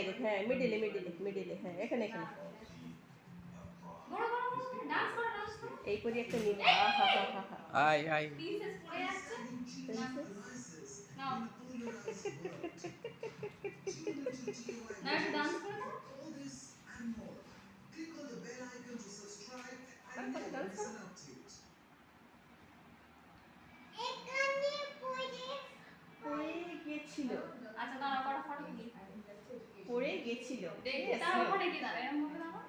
রেখে, হ্যাঁ মিডিলে, হ্যাঁ এখানে এই করি একটা নিব। আই পড়ে গেছিল, আচ্ছা দাঁড়াও কটা ফটো তুলি। পড়ে গেছিল। দেখে তার ওখানে কি দাঁড়ায় এরকম ভাবে দাঁড়াও।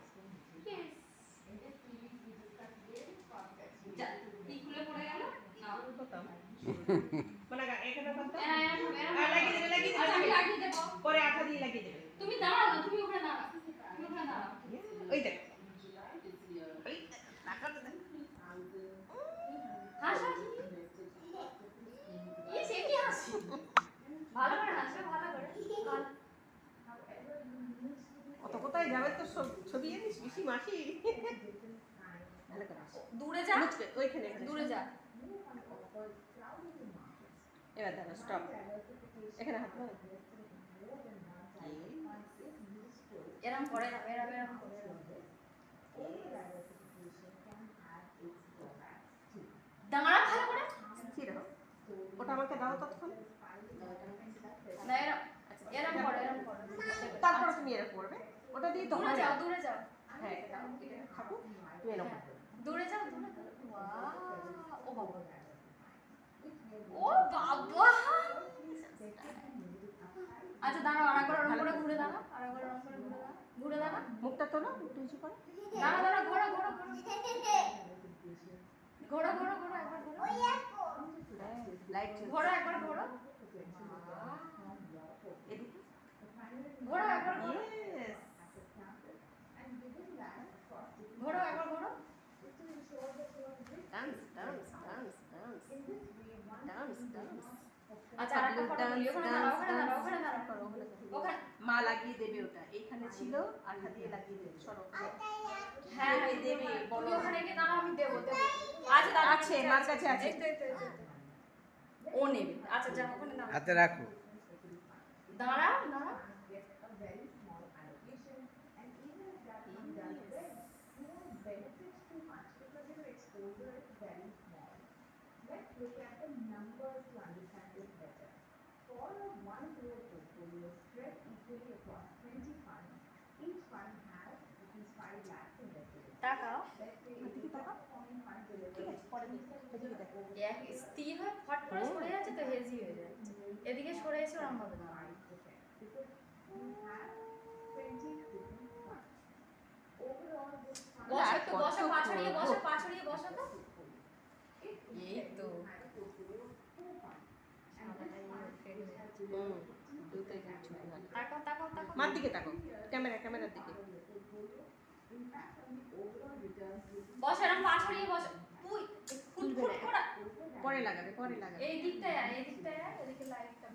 যা কি খুলে পড়ে গেল না কোথাও মানে এখানে কত এরকম লাগিয়ে দেবে আচ্ছা আমি লাগিয়ে দেব। পরে আঠা দিয়ে লাগিয়ে দেবে। তুমি দাঁড়াও না, তুমি ওখানে দাঁড়াও, তুমি ওখানে দাঁড়াও। ওই দেখ হাসো এই সে কি হাসি, ভালো করে হাসো, ভালো করে কত কোথায় যাবে তো ছবি জানিস পিসি মাসি। ভালো করে হাসো। দূরে যা, ওইখানে দূরে যা। এবার দাঁড়া স্টপ, এখানে হাত দাও। এরকম করে এরকম করে দাঁড়া ভালো করে স্থির হও। ওটা আমাকে দাও তখন। না এরকম করো তারপরে তুমি এরকম করবে, ওটা দিয়ে তো দূরে যাও, দূরে যাও। হ্যাঁ এটা দাও, এটা থাকুক, তুমি এরকম করবে। দূরে যাও, দূরে যাও। ও বাবা, ও বাবা। আচ্ছা দাঁড়াও, আরেকবার ওরকম করে ঘুরে দাঁড়াও, আরেকবার ওরকম করে ঘুরে দাঁড়াও। মুখটা তোলো, একটু উঁচু করো। দাঁড়াও দাঁড়াও, ঘোরো ঘোরো ঘোরো ঘোরো ঘোরো ঘোরো একবার ঘোরো, লাইট ঘোরো একবার ঘোরো, এদিকে ঘোরো একবার ঘোরো, ইয়েস। ঘোরো একবার ঘোরো। Dance dance dance dance dance dance. আচ্ছা আরেকটা ফটো তুলি, ওখানে দাঁড়াও, ওখানে দাঁড়াও, ওখানে দাঁড়াও, করো ওখানে ওখানে। মা লাগিয়ে দেবে, ওটা এইখানে ছিল, আঠা দিয়ে লাগিয়ে দেবে। সরো হ্যাঁ দেবে তুমি ওখানে গিয়ে দাঁড়াও, আমি দেবো দেবো। আচ্ছা দাদা আছে, মার কাছে আছে। ও নেবে। আচ্ছা যাও ওখানে দাঁড়াও, হাতে রাখো। দাঁড়াও দাঁড়াও। তাকাও, এক স্থির হয়ে ফট করে সরে যাচ্ছে তো হেজি হয়ে যাচ্ছে। এদিকে সরে এসে ওরম ভাবে দাঁড়াও। বসো একটু, বসো, পা ছড়িয়ে বসো, পা ছড়িয়ে বসো তো। এই তো তাকাও তাকাও তাকাও, মার দিকে তাকাও, ক্যামেরার দিকে। বসো এরকম পা ছড়িয়ে বসো। তুই ফুটফুট করা পরে লাগাবে এই দিকটায় আয়, এই দিকটায় আয়, এদিকে লাইটটা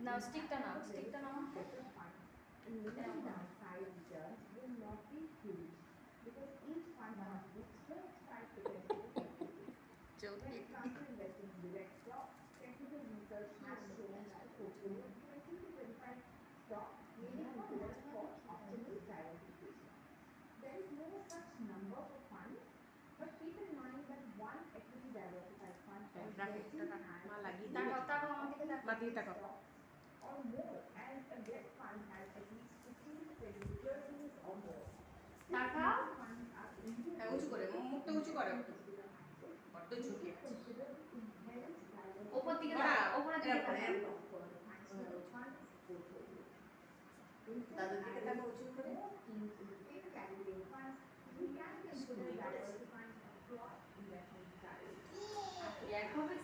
নাও, স্টিকটা নাও, স্টিকটা নাও। মা লাগিয়ে তাকাও তাকাও আমার দিকে তাকাও। মা দিকে তাকাও। তাকাও, হ্যাঁ উঁচু করে, মুখটা উঁচু করো একটু, বড্ড ঝুঁকে আছে। ওপর দিকে তাকাও, ওপরের দিকে তাকাও। দাদুর দিকে তাকাও উঁচু করে। একভাবে